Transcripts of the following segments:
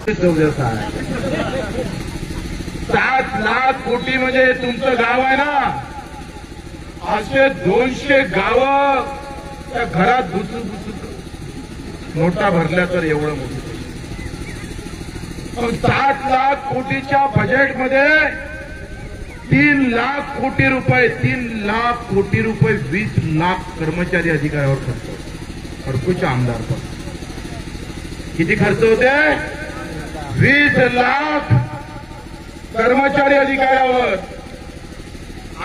जसं आहे 7 लाख कोटी म्हणजे तुमचं गाव आहे ना, असे 200 गावं त्या घरात घुसून नोटा भरल्या तर एवढं मोठं. 7 लाख कोटीच्या बजेटमध्ये 3 लाख कोटी रुपये 20 लाख कर्मचारी अधिकाऱ्यावर खर्च. खडकूच्या आमदार पण किती खर्च होते? 20 लाख कर्मचारी अधिकाऱ्यावर.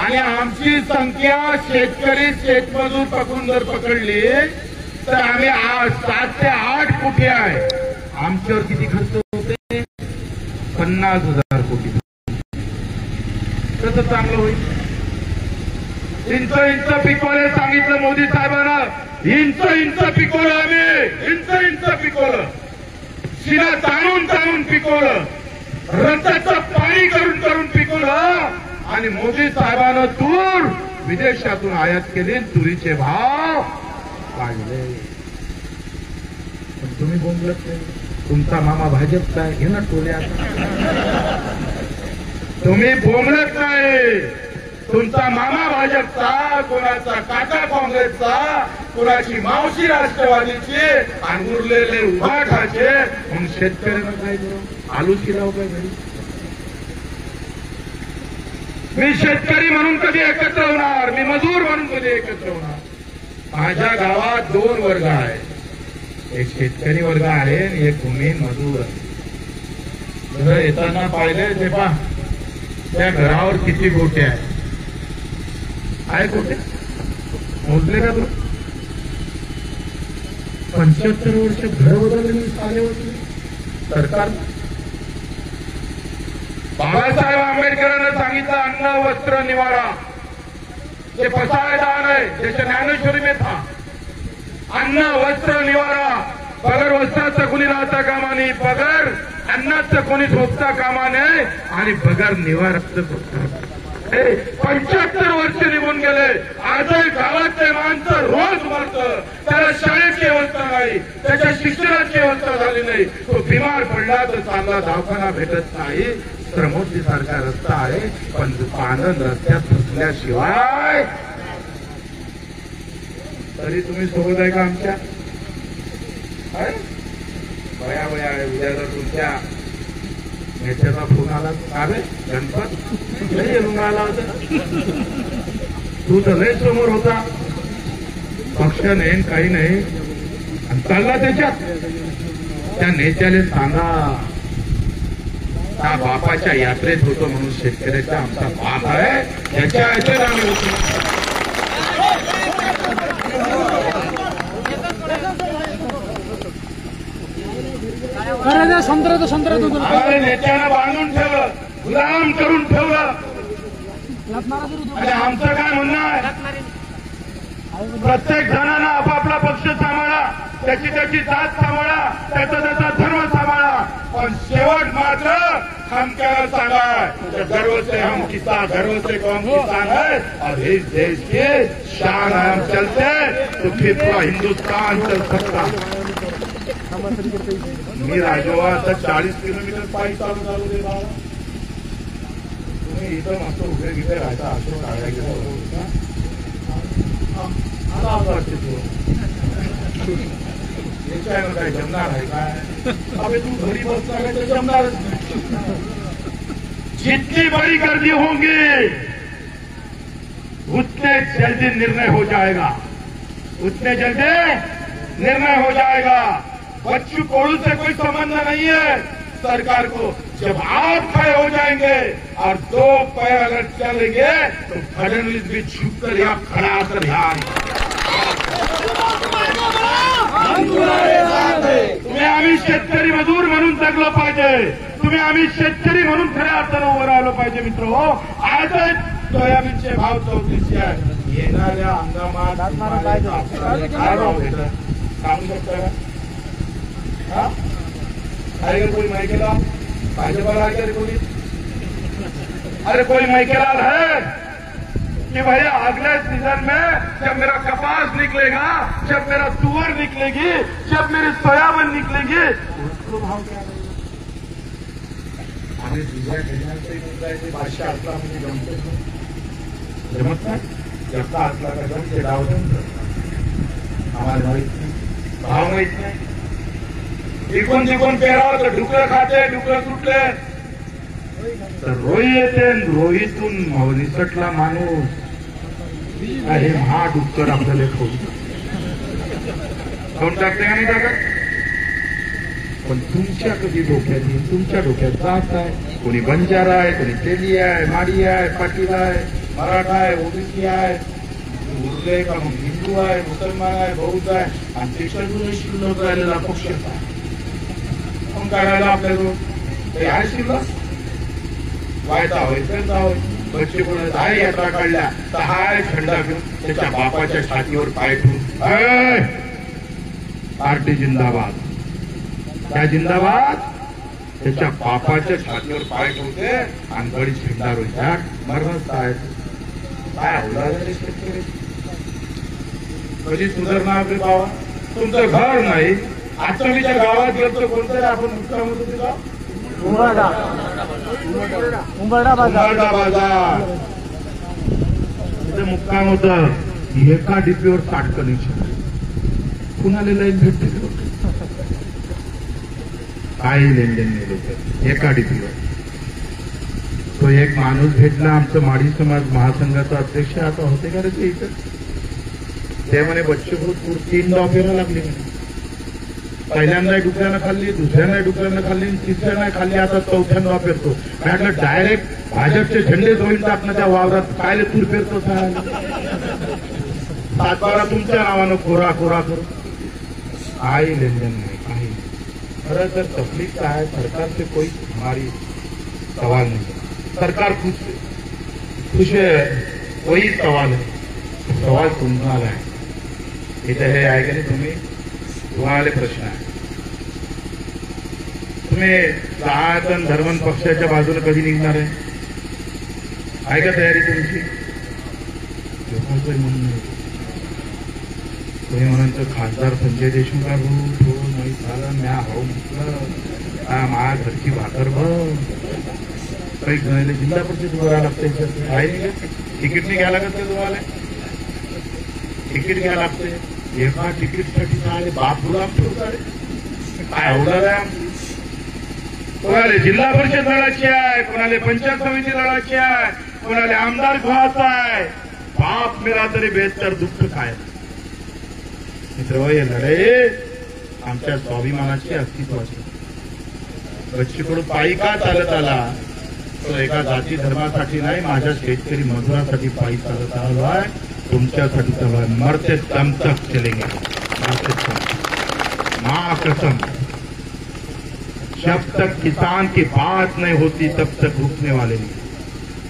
आणि आमची संख्या शेतकरी शेतमजूर पकडून जर पकडली तर आम्ही 7 ते 8 कोटी आहे. आमच्यावर किती खर्च होते? 50,000 कोटी. कसं चांगलं होईल? इंच पिकवले सांगितलं मोदी साहेबांना. इंच पिकवलं आम्ही. इंच पिकवलं. शिला ताणून पिकवलं. रक्ताचं पाणी करून पिकवलं. आणि मोदी साहेबांना तूर विदेशातून आयात केली. तुरीचे भाव वाढले. पण तुम्ही बोंबलत नाही. तुमचा मामा भाजपचा आहे. घे ना टोल्यात. तुम्ही बोंबलत नाही. तुमचा मामा भाजपचा, कोणाचा काका काँग्रेसचा, कोणाची मावशी राष्ट्रवादीची आणि उरलेले उभाठाचे. म्हणून शेतकऱ्यांना काय करू? आलू शिलाव काय घरी? मी शेतकरी म्हणून कधी एकत्र होणार? मी मजूर म्हणून कधी एकत्र होणार? माझ्या गावात 2 वर्ग आहे. एक शेतकरी वर्ग आहे आणि एक भूमी मजूर आहे. घर येताना पाहिले ते पहा, त्या घरावर किती गोटे आहे गोटे? मोजले का तू? 75 वर्ष घर बदलले आले होते सरकार. बाबासाहेब आंबेडकरांना सांगितलं अन्न वस्त्र निवारा. ते फसाय दान आहे. त्याच्या ज्ञानेश्वरी में था. अन्न वस्त्र निवारा. बगर वस्त्राचं कोणी राहता कामा नये, बगर अन्नाचं कोणी झोपता कामा नये आणि बगर निवाराचं. 75 वर्ष निघून गेले. आजही गावातले माणसं रोज मरतं. त्याला शाळेची व्यवस्था नाही, त्याच्या शिक्षणाची व्यवस्था झाली नाही. तो बिमार पडला तर चांगला दवाखाना भेटत नाही. श्रमोत्ती सारखा रस्ता आहे पण पानं रस्त्यात फसल्याशिवाय. तरी तुम्ही सोबत आहे का आमच्या? बया आहे. उद्या जर तुमच्या नेत्याचा फोन आला काय गणपत लय येऊन आला होता. तू तर लय समोर होता. पक्ष नाही काही नाही आणि चालला त्याच्यात. त्या नेत्याला सांगा त्या बापाच्या यात्रेत होतो म्हणून शेतकऱ्याचा आमचा बाप आहे. याच्या याच्यात आम्ही होतो. नेत्यानं बांधून ठेवलं, गुलाम करून ठेवलं. आणि आमचं काय म्हणणं आहे? प्रत्येक जणांना आपापला पक्ष सांभाळा, त्याची जात सांभाळा, त्याचा धर्म सांभाळा. पण शेवट मात्र हमक्याला सांगा गर्व से हम किसान, गर्व से कौन किसान है और इस देश के शान हम चलते तो फिर पूरा हिंदुस्तान चल सकता. मी राजोवा तर 40 किलोमीटर पायी चालू दे बाबा. तुम्ही इथं मस्त उभे राहता. असं काढायला काय जमणार आहे काय? अबे तू घरी बसता काय तर जमणारच नाही. जितनी बड़ी गर्दी होंगी उतने जल्दी निर्णय हो जाएगा. उतने जल्दी निर्णय हो जाएगा. बच्चू कोड़ू से कोई संबंध नहीं है सरकार को. जब आप खड़े हो जाएंगे और 2 पैर अगर चलेंगे तो फडणवीस भी झुककर या खड़ा कर ध्यान. तुम्ही आम्ही शेतकरी मजूर म्हणून जगलो पाहिजे. तुम्ही आम्ही शेतकरी म्हणून खऱ्या अर्थानं उभं राहिलो पाहिजे. मित्र हो, आज सोयाबीनचे भाव 3400 आहे. येणाऱ्या हंगामात काय भाव भेटत सांगू शकता का? अरे कोई माइकेलाल भाजपा लाल कोई? अरे कोई माइकेलाल है कि भैया अगले सीजन में जब मेरा कपास निकलेगा, जब मेरा तुअर निकलेगी, जब मेरी सोयाबीन निकलेगी, उसको भाव क्या रहेगा? आणि दुसऱ्या खेळण्याचा मुद्दा आहे ते बादशाह असला म्हणजे जमत नाही. जगता असला का जमते डाव आम्हाला माहित नाही, भाव माहित नाही. इकून तिकून पेरावं तर डुकरं खाते, डुकरं सुटले तर रोही येते. रोहीतून निसटला माणूस आहे हा डुक्कर आपल्याला खाऊन टाकते का नाही टाकत. पण तुमच्या कधी डोक्यात येईल, तुमच्या डोक्यात जात आहे. कोणी बंजारा आहे, कोणी तेली आहे, माडी आहे, पाटील आहे, मराठा आहे, ओबीसी आहे, उरले का मग हिंदू आहे, मुसलमान आहे, बौद्ध आहे, आणि त्याच्यातून शिल्लक राहिलेला पक्ष पण काढायला आपल्याजवळ ते आहे शिल्लक. व्हायचा होय तर जावं. बच्चे कोण आहे यात्रा काढल्या तर हाय झेंडा घेऊन त्याच्या बापाच्या छातीवर पाय ठेवून पार्टी जिंदाबाद, त्या जिंदाबाद त्याच्या बापाच्या छातीवर पाय ठेवते आणि गडी झेंडा रोहित्या मरणच काय काय शेतकरी कधी सुधारणार रे बाबा. तुमचं घर नाही. आजच्या गावात गेलं तर कोणतरी आपण मुक्काम होतो तिला उंबरडा बाजार मुक्काम होत. एका डिपीवर 60 कनेक्शन कुणाला लाईन भेटते काही लेनदेन नाही लोक एका डिपीवर. तो एक माणूस भेटला आमचं माडी समाज महासंघाचा अध्यक्ष आता होते का रे ते इथं. ते म्हणे बच्चेपूर 3 डाव फेरा लागले म्हणे. पहिल्यांदा डुकऱ्यानं खाल्ली, दुसऱ्यांदा डुकऱ्यानं खाल्ली, तिसऱ्यांदा खाल्ली, आता 4थ्यांदा फिरतो. म्हटलं डायरेक्ट भाजपचे झेंडे जोडून टाकणं त्या वावरात काय तूर फिरतो. 7-12 तुमच्या नावानं कोरा कोरा करू काही लेनदेन नाही काही. खरं तर तकलीफ काय आहे, सरकार से कोई हमारी सवाल नहीं. सरकार खुश है, कोई सवाल है. सवाल तुम्हाला आहे. इथे हे आहे की नाही तुम्ही तुम्हाला प्रश्न आहे. तुम्ही सनातन धर्म पक्षाच्या बाजूने कधी निघणार आहे का तयारी तुमची. लोकांचं म्हणणं तुम्ही म्हणाल खासदार संजय देशमुख हो नाही झाला म्या हो म्हटलं माझ्या घरची भाकर काही गणायला जिल्हा परिषद उभा लागते. तिकीट नाही घ्यायला लागत तुम्हाला. तिकीट घ्यायला लागते. एका तिकीटसाठी चालले बाप गुलाम ठेवतात काय होणार आहे. कोणाला जिल्हा परिषद लढायची आहे, कोणाला पंचायत समिती लढायची आहे, कोणाला आमदार व्हायचा आहे. बाप मेरा तरी बेहतर दुःख काय. मित्र हे लढाई आमच्या स्वाभिमानाची अस्तित्वाची. बच्चीकडून पायी का चालत आला तो एका जाती धर्मासाठी नाही, माझ्या शेतकरी मजुरासाठी पायी चालत आलो आहे. तुमच्यासाठी चालू मरते दम तक चलेंगे. मां कसम जब तक किसान की बात नहीं होती तब तक रुकने वाले नहीं.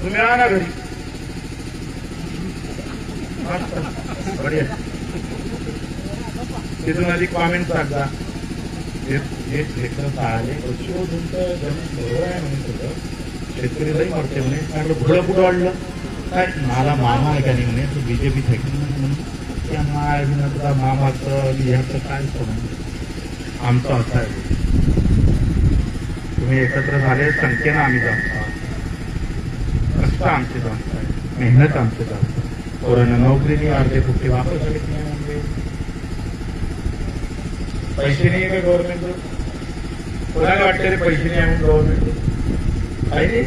तुम्ही राहा ना घरी. बढिया तिथून अधिक कॉमेंट सांगा. आले तुमचं जमीन बरोबर आहे म्हणून होतं. शेतकरी लई मरते म्हणे. म्हटलं घोडं कुठं वाढलं काय मला मामा आहे का नाही म्हणे. तो बीजेपी म्हणून त्या तुझा मामाचं लिहायचं काय सोडून आमचं असं आहे. तुम्ही एकत्र झाले संख्येनं आम्ही जास्त आहोत. कष्ट आमचे जास्त आहे, मेहनत आमचे जास्त. पोरांना नोकरी नाही, अर्धे कुठे वापस आले नाही. म्हणजे पैसे नाही का गव्हर्नमेंट. कोणाला वाटते रे पैसे नाही म्हणून गव्हर्नमेंट काही नाही.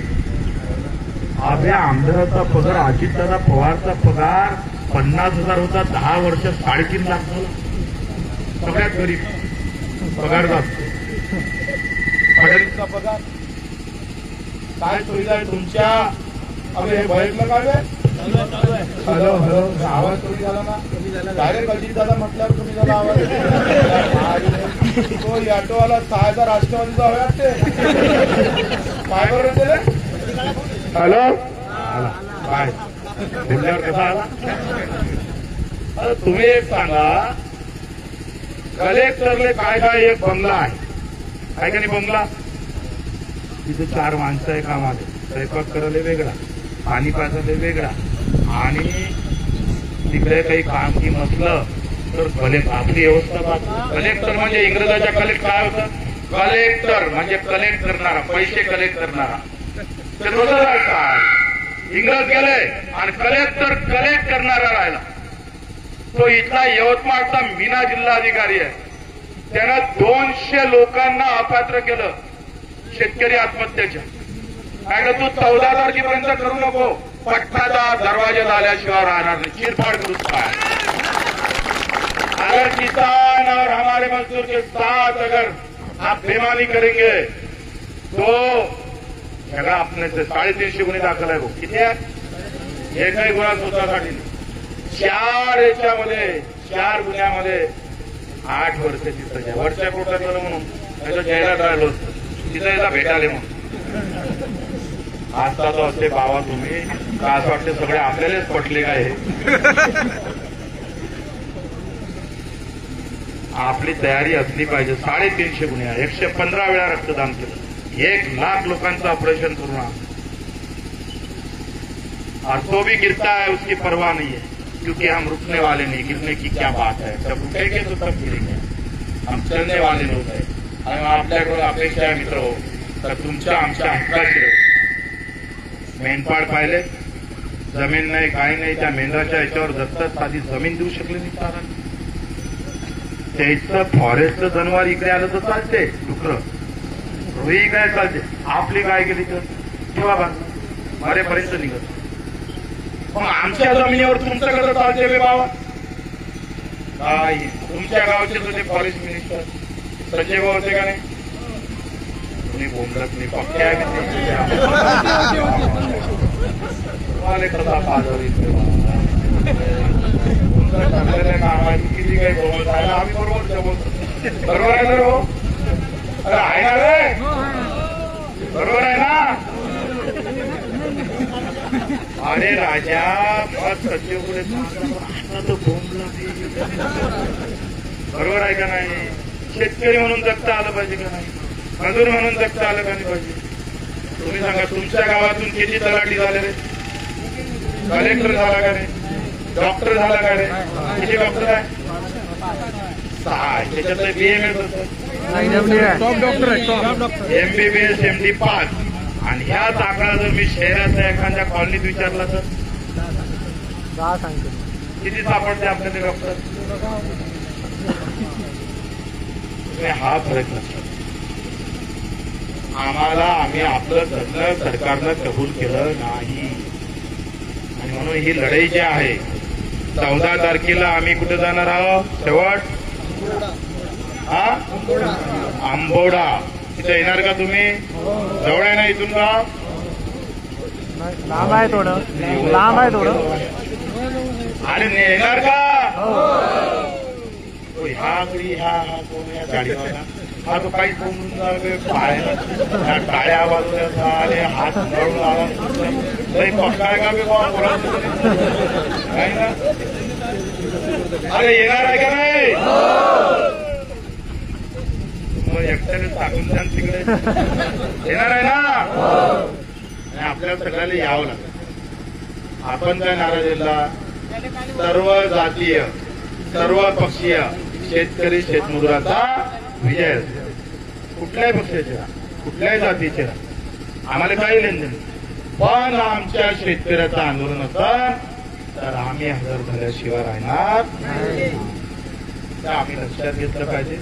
आपल्या आमदाराचा पगार अजितदादा पवारचा पगार 50,000 होता. 10 वर्ष 3.5 लाख झाला. सगळ्यात गरीब पगार जातो. फडणवीसचा पगार काय सुविधा आहे तुमच्या. अरे हे बघितलं काय हॅलो हॅलो आवाज कमी झाला ना. डायरेक्ट अजितदादा म्हटल्यावर कमी झाला आवाज. तो ऑटोवाला 6,000 राष्ट्रवादीचा हवे वाटते. काय बरोबर दिले. हॅलो काय बोलल्यावर कसा आला. अरे तुम्ही एक सांगा कलेक्टरले काय काय एक बंगला आहे काय का नाही बंगला. तिथे 4 माणसं आहे कामाले. स्वयंपाक करायला वेगळा, पाणी पाजायला वेगळा. आणि तिकडे काही काम नसलं तर आपली व्यवस्था. कलेक्टर म्हणजे इंग्रजाच्या कलेक्ट काय होतं कलेक्टर म्हणजे कलेक्ट करणारा, पैसे कलेक्ट करणारा, ते रोजगार काय इंग्रज गेले आणि कलेक्टर कलेक्ट करणारा राहिला. तो इथला यवतमाळचा मीना जिल्हाधिकारी आहे. त्यानं 200 लोकांना अपात्र केलं शेतकरी आत्महत्येच्या. काय तू 14 तारखेपर्यंत करू नको, पटनाचा दरवाजा झाल्याशिवाय राहणार नाही, चिरफाड करूच काय. अगर किसान और हमारे मजदूर के साथ अगर आप बेईमानी करेंगे तो सगळा अपने से 350 गुन्हे दाखल आहे. किती आहे? एकही गुन्हा स्वतःसाठी. 4 याच्यामध्ये 4 गुन्ह्यामध्ये 8 वर्षाची सजा. वरच्या कोर्टात गेलं म्हणून त्याचं जाहिरात राहिलो तिथं याला भेटाले म्हणून. आता तो असते बाबा तुम्ही का असं वाटते सगळे आपल्यालाच पटले काय हे. आपली तयारी असली पाहिजे. 350 गुन्हे, 115 वेळा रक्तदान केलं, 1 लाख लोकांचं ऑपरेशन करून, और तो भी गिरता है उसकी परवाह नहीं है, क्योंकि हम रुकने वाले नहीं. गिरने की क्या बात है, जब रुकेंगे तो तब गिरेंगे. हम चलने वाले लोग आहे. आणि आपल्याकडून अपेक्षा आहे मित्र हो, तर तुमच्या आमच्या हक्काचे मेंढपाळ पाहिले, जमीन नाही काही नाही, त्या मेंढराच्या याच्यावर दत्तच साधी जमीन देऊ शकले नाही. कारण त्याचं फॉरेस्टचं जनावर इकडे आलं तर चालते, डुकरं रुई काय चालते. आपली काय केली तर किंवा बा मरेपर्यंत निघत. मग आमच्या जमिनीवर तुमचं कसं चालते बे बाबा. काय तुमच्या गावचे तुझे फॉरेस्ट मिनिस्टर संजय भाऊ होते का नाही? तुम्ही बोलत नाही, पक्के आहे कसा पाजर चांगलेलं काम आहे. किती काही बोलत आहे आम्ही बरोबर बोलतो. बरोबर आहे ना हो? अरे आहे ना रे, बरोबर आहे ना. अरे राजा मग सचिव पुढे तो बोंबला. बरोबर आहे का नाही? शेतकरी म्हणून जगता आलं पाहिजे का नाही? मजूर म्हणून जगता आलं का नाही पाहिजे? तुम्ही सांगा तुमच्या गावातून किती तलाठी झाले रे? कलेक्टर झाला का नाही? डॉक्टर झाला का रे? किती डॉक्टर आहे? 6. त्याच्यात BMS टॉप डॉक्टर आहे, MBBS MD 5. आणि ह्याच आकडा जर मी शहराच्या एखाद्या कॉलनीत विचारला तर किती सापडते आपल्याला डॉक्टर? हा फरक नसतो. आम्हाला आम्ही आपलं जगणं सरकारनं कबूल केलं नाही. आणि म्हणून ही लढाई जी आहे 14 तारखेला आम्ही कुठे जाणार आहोत? शेवट आंबोडा. तिथे येणार का तुम्ही? जवळ आहे ना इथून का? लांब आहे थोडं, लांब आहे थोडं. अरे येणार का? ह्या कोण या गाडीवाला हा तो काही बोलून पाय टाळ्या बाजूला आले, हात घालून आला नाही पक्काय का मी ना. अरे येणार आहे का नाही? मग एकट्याने टाकून द्या तिकडे. येणार आहे ना? आपल्याला सगळ्याला यावं लागेल. आपण काय नाराजीला सर्व जातीय सर्व पक्षीय शेतकरी शेतमजुराचा विजय असतो. कुठल्याही पक्षाचे कुठल्याही जातीचे आम्हाला काही लेनदेन, पण आमच्या शेतकऱ्याचं आंदोलन असेल तर आम्ही हजर झाल्याशिवाय राहणार नाही. तर आम्ही लक्षात घेतलं पाहिजे.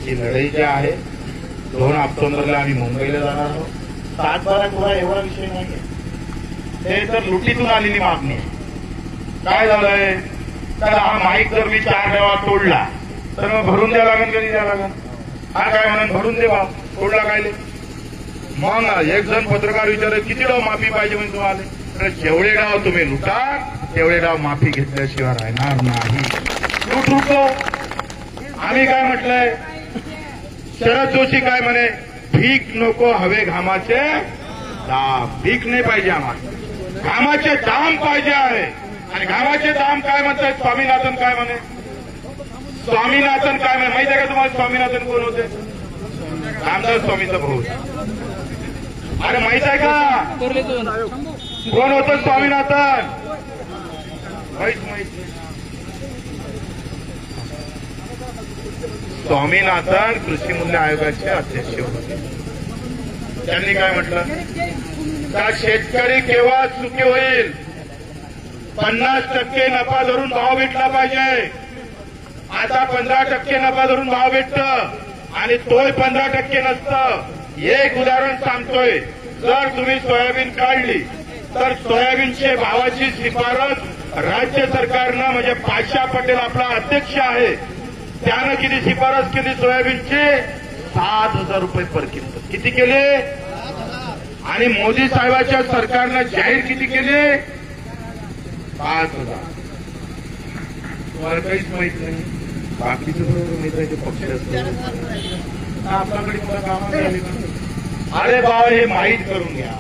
ही लढाई जी आहे 2 ऑक्टोबरला आम्ही मुंबईला जाणार आहोत. 7-12 कोरा एवढा विषय नाहीये. ते तर लुटीतून आलेली मागणी आहे. काय झालंय तर हा माईक जर मी 4 वेळा तोडला तर मग भरून द्या लागेल, कधी द्या लागेल? हा काय म्हणून भरून दे बा, तोडला काय? मग एक जण पत्रकार विचारले किती डाव माफी पाहिजे म्हणजे तुम्हाला? तर जेवढे डाव तुम्ही लुटा तेवढे डाव माफी घेतल्याशिवाय राहणार नाही. लूट लुटतो. आम्ही काय म्हटलंय? शरद जोशी काय म्हणे? भीक नको हवे घामाचे दाम. भीक नाही पाहिजे आम्हाला, घामाचे दाम पाहिजे आहे. आणि घामाचे दाम काय म्हणतात? स्वामीनाथन काय म्हणे? स्वामीनाथन काय म्हणे माहिती आहे का तुम्हाला? स्वामीनाथन कोण होते? रामदास स्वामीचा भाऊ. अरे माहित आहे का कोण होतं स्वामीनाथन? माहित स्वामीनाथन कृषी मूल्य आयोगाचे अध्यक्ष होते. त्यांनी काय म्हटलं का शेतकरी केव्हा सुखी होईल, 50% नफा धरून भाव भेटला पाहिजे. आता 15% नफा धरून भाव भेटत आणि तोय 15% नसतं. एक उदाहरण सांगतोय, जर तुम्ही सोयाबीन काढली तर सोयाबीनचे भावाची शिफारस राज्य सरकारनं म्हणजे पाशा पटेल आपला अध्यक्ष आहे त्यानं किती शिफारस केली सोयाबीनची 7,000 रुपये पर क्विंटल. किती केले? आणि मोदी साहेबांच्या सरकारनं जाहीर किती केले? 5,000. तुम्हाला काहीच माहित नाही, बाकीचं बरोबर माहित आहे ते पक्ष आपल्याकडे मला कामाला झाली ना. अरे बाबा हे माहीत करून घ्या,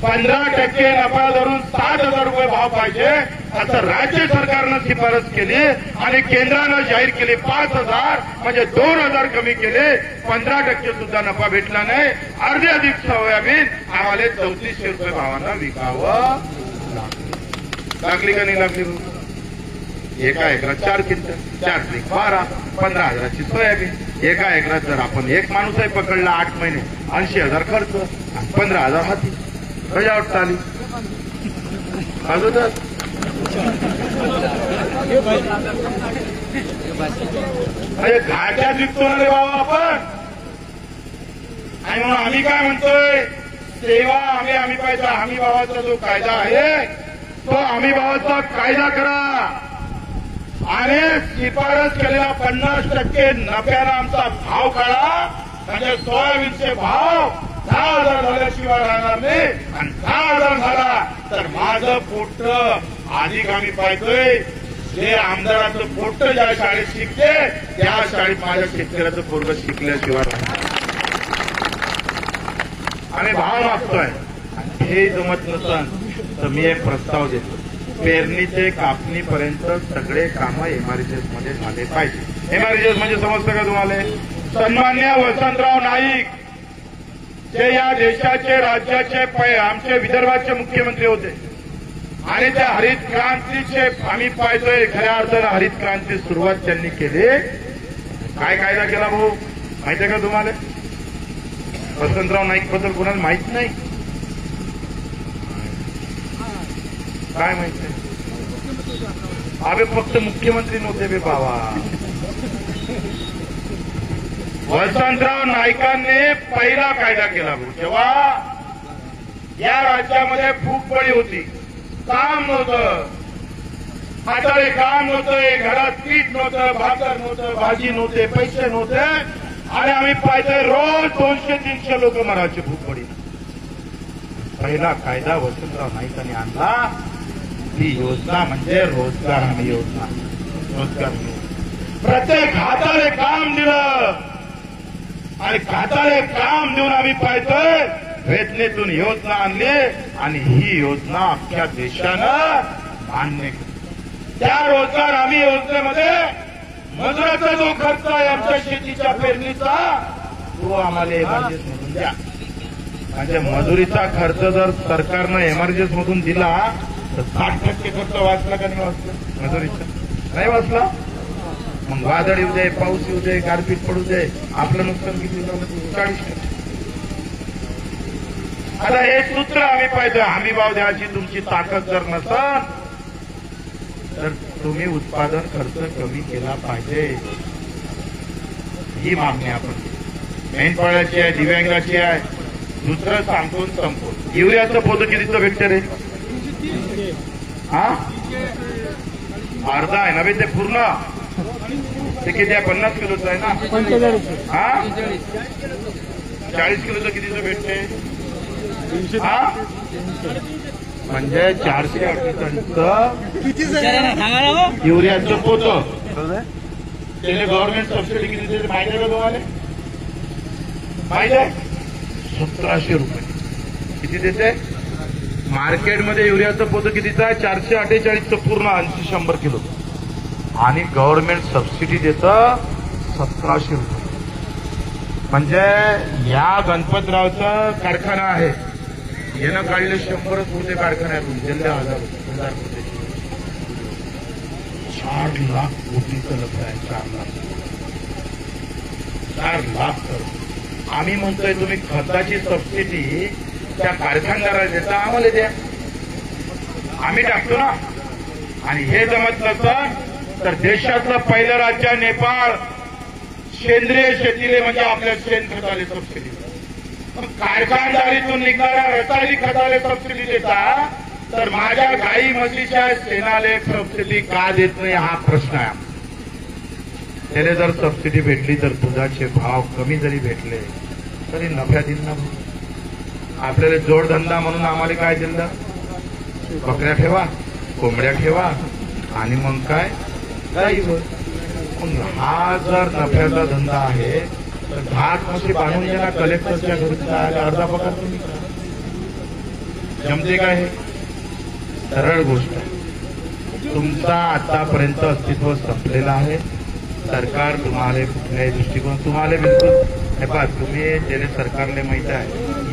15% नफा धरून 7,000 रुपये भाव पाहिजे असं राज्य सरकारनं शिफारस केली आणि केंद्रानं जाहीर केली 5,000 म्हणजे 2,000 कमी केले. 15% सुद्धा नफा भेटला नाही. अर्धे अधिक सोयाबीन आम्हाला 3400 रुपये भावांना विकावं लागली का नाही लागली? एका एकरात 4 क्विंटल, 4 + 12 15,000ची सोयाबीन. एका एकरात जर आपण एक माणूसही पकडला 8 महिने 80,000 खर्च आणि 15,000 हाती सजावट आली. अगोदर अरे घाट्यात विकतो ना रे बाबा आपण. आणि म्हणून आम्ही काय म्हणतोय, सेवा आम्ही पाहिजे. हमी भावाचा जो कायदा आहे तो हमी भावाचा कायदा करा आणि शिफारस केलेला 50% नफ्यानं आमचा भाव काढा. म्हणजे सोयाबीनचे भाव 10,000 झाल्याशिवाय राहणार नाही. आणि 10,000 झाला तर माझं पोट अधिक आम्ही पाहतोय. जे आमदाराचं पोट ज्या शाळेत शिकते त्या शाळेत माझ्या शेतकऱ्याचं पोरग शिकल्याशिवाय राहणार. आम्ही भाव मागतोय. हे जमत नसन तर मी एक प्रस्ताव देतो, पेरणी ते कापणीपर्यंत सगळे कामं एमआरजीएस मध्ये झाले पाहिजे. एमआरजीएस म्हणजे समजतं का तुम्हाला? सन्मान्य वसंतराव नाईक जे या देशाचे राज्याचे आमचे विदर्भाचे मुख्यमंत्री होते आणि त्या हरित क्रांतीचे आम्ही पाहतोय खऱ्या अर्थानं हरित क्रांती सुरुवात त्यांनी केली. काय कायदा केला भाऊ माहितीये का तुम्हाला? वसंतराव नाईक बद्दल कोणाला माहित नाही? काय माहिती? अबे फक्त मुख्यमंत्री नव्हते बे बाबा. वसंतराव नाईकांनी पहिला कायदा केला भाऊ. जेव्हा या राज्यामध्ये फूकबळी होती, काम नव्हतं, हाताळे काम नव्हतं, घरात पीठ नव्हतं, भाकर नव्हतं, भाजी नव्हते, पैसे नव्हते आणि आम्ही पाहतोय रोज 200-300 लोक मरायचे फूकबळी. पहिला कायदा वसंतराव नाईकांनी आणला. ही योजना म्हणजे रोजगार हमी योजना. रोजगार प्रत्येक हाताने काम दिलं आणि हाताने काम देऊन आम्ही पाहतोय वेदनेतून योजना आणली आणि ही योजना अख्ख्या देशानं मान्य केली. त्या रोजगार हमी योजनेमध्ये मजुराचा जो खर्च आहे आमच्या शेतीच्या पेरणीचा तो आम्हाला एमआरजीएस मधून द्या. म्हणजे मजुरीचा खर्च जर सरकारनं एमआरजीएस मधून दिला तर 60% खर्च वाचला का नाही वाचला? मजुरीचा नाही वाचला. मग वादळ येऊ दे, पाऊस येऊ दे, गारपीट पडू दे, आपलं नुकसान किती झालं? 40%. आता हे सूत्र आम्ही पाहिजे. हमी भाव द्यायची तुमची ताकद जर नसेल तर तुम्ही उत्पादन खर्च कमी केला पाहिजे. ही मागणी आपण मेंढपाळाची आहे, दिव्यांगाची आहे. दुसरं सांगून संपवून युरियाचं पोतं कितीचं भेटतं रे? हा अर्धा आहे ना बे ते पूर्ण. ते किती आहे? 50 किलोचं आहे ना? हा 40 किलोचं कितीचं भेटते? हा म्हणजे 448 युरियाचं पोतं. त्याने गव्हर्नमेंट सबसिडी किती देते माहिती आहे का तुम्हाला? माहिती आहे? 1700 रुपये. किती देते? मार्केटमध्ये युरियाचं पोतं कितीचं आहे? 448चं पूर्ण 80-100 किलो आणि गव्हर्नमेंट सबसिडी देतं 1700 रुपये. म्हणजे या गणपतरावचा कारखाना आहे, यानं काढले 100च होते कारखान्यातून जिल्ह्या 1000 कोटी. 4 लाख कोटीचं लग्न आहे. 4 लाख विस्तार लाभ करतो. आम्ही म्हणतोय तुम्ही खताची सबसिडी त्या कारखानदाराला देता, आम्हाला द्या, आम्ही टाकतो ना. आणि हे जमत नसतं तर देशातलं पहिलं राज्य नेपाळ सेंद्रिय शेतीले म्हणजे आपल्या शेणखताले सबसिडी, कारखानदारीतून निघणाऱ्या रासायनिक खताले सबसिडी देता, तर माझ्या गाई म्हशीच्या शेणाले सबसिडी का देत नाही हा प्रश्न आहे. त्याला जर सबसिडी भेटली तर दुधाचे भाव कमी जरी भेटले तरी नफ्यात येईल ना. आपल्याला जोडधंदा म्हणून आम्हाला काय दिलं, बकऱ्या ठेवा, कोंबड्या ठेवा आणि मग काय गाईवर. हा जर नफ्याचा धंदा आहे तर 10 म्हशी बांधून गेला कलेक्टरच्या घरी, अर्धा पगार तुम्ही करा. जमते काय? हे सरळ गोष्ट आहे. तुमचा आतापर्यंत अस्तित्व संपलेलं आहे. सरकार तुम्हाला कुठल्याही दृष्टिकोन तुम्हाला बिलकुल हे पहा, तुम्ही ज्याने सरकारला माहिती आहे